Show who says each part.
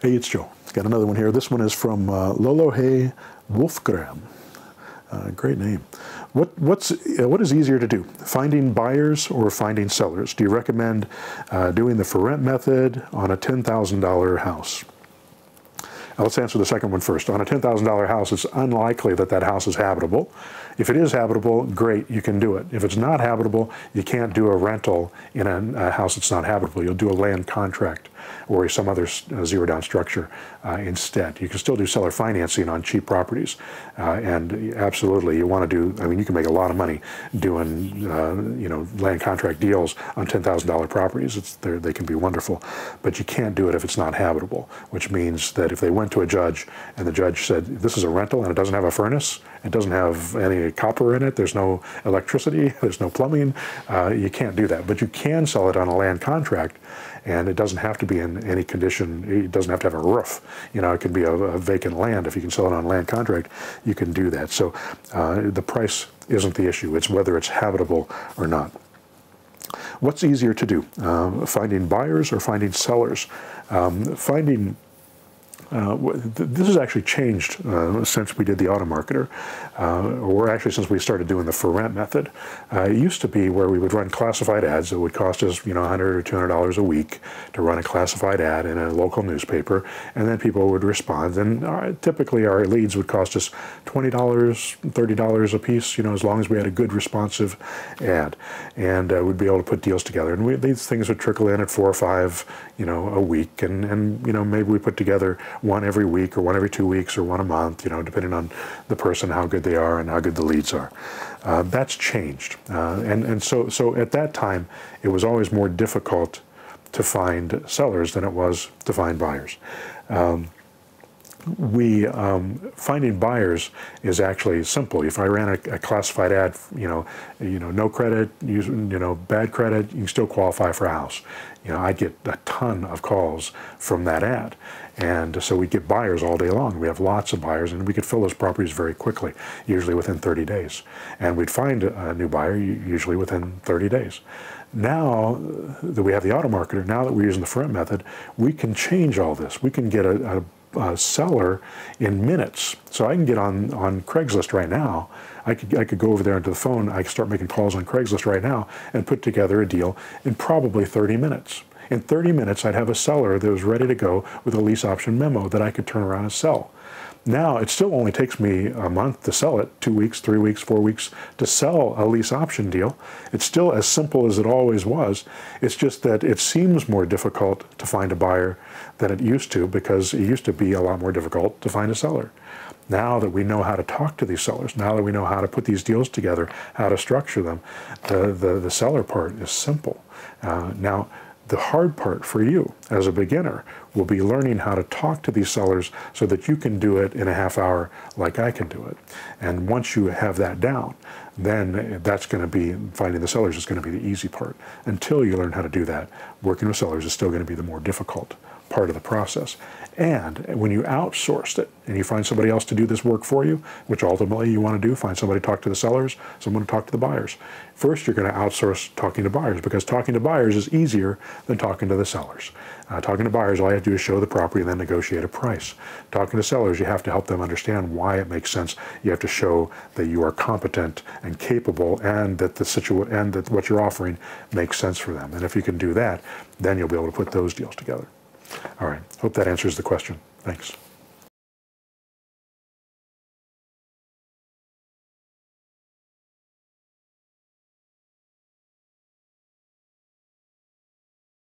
Speaker 1: Hey, it's Joe. Got another one here. This one is from Lolo Hay Wolfgrim. Great name. What is easier to do, finding buyers or finding sellers? Do you recommend doing the for rent method on a $10,000 house? Let's answer the second one first. On a $10,000 house, it's unlikely that that house is habitable. If it is habitable, great, you can do it. If it's not habitable, you can't do a rental in a house that's not habitable. You'll do a land contract or some other zero-down structure instead. You can still do seller financing on cheap properties. And absolutely, you want to do, I mean, you can make a lot of money doing, land contract deals on $10,000 properties. They can be wonderful. But you can't do it if it's not habitable, which means that if they went to a judge and the judge said, this is a rental and it doesn't have a furnace, it doesn't have any copper in it, there's no electricity, there's no plumbing, you can't do that. But you can sell it on a land contract, and it doesn't have to be in any condition. It doesn't have to have a roof. It could be a vacant land. If you can sell it on a land contract, you can do that. So the price isn't the issue. It's whether it's habitable or not. What's easier to do, finding buyers or finding sellers? This has actually changed since we did the auto marketer, or actually since we started doing the for rent method. It used to be where we would run classified ads that would cost us, $100 or $200 a week to run a classified ad in a local newspaper, and then people would respond. And typically our leads would cost us $20, $30 a piece, as long as we had a good responsive ad, and we'd be able to put deals together. And these things would trickle in at 4 or 5, a week, and maybe we put together one every week or one every 2 weeks or one a month, depending on the person, how good they are and how good the leads are. That's changed. And so at that time, it was always more difficult to find sellers than it was to find buyers. Finding buyers is actually simple. If I ran a classified ad, no credit, bad credit, you can still qualify for a house. I'd get a ton of calls from that ad. And so we'd get buyers all day long. We have lots of buyers, and we could fill those properties very quickly, usually within 30 days. And we'd find a new buyer usually within 30 days. Now that we have the auto marketer, now that we're using the for rent method, we can change all this. We can get a seller in minutes. So I can get on Craigslist right now. I could go over there into the phone. I could start making calls on Craigslist right now and put together a deal in probably 30 minutes. In 30 minutes, I'd have a seller that was ready to go with a lease option memo that I could turn around and sell. Now, it still only takes me a month to sell it, 2 weeks, 3 weeks, 4 weeks to sell a lease option deal. It's still as simple as it always was. It's just that it seems more difficult to find a buyer than it used to, because it used to be a lot more difficult to find a seller. Now that we know how to talk to these sellers, now that we know how to put these deals together, how to structure them, the seller part is simple. Now, the hard part for you as a beginner will be learning how to talk to these sellers so that you can do it in a half hour like I can do it. And once you have that down, then that's going to be, finding the sellers is going to be the easy part. Until you learn how to do that, working with sellers is still going to be the more difficult part of the process. And when you outsourced it and you find somebody else to do this work for you, which ultimately you want to do, find somebody to talk to the sellers, someone to talk to the buyers. First, you're going to outsource talking to buyers, because talking to buyers is easier than talking to the sellers. Talking to buyers, all you have to do is show the property and then negotiate a price. Talking to sellers, you have to help them understand why it makes sense. You have to show that you are competent and capable, and that that what you're offering makes sense for them. And if you can do that, then you'll be able to put those deals together. All right, hope that answers the question. Thanks.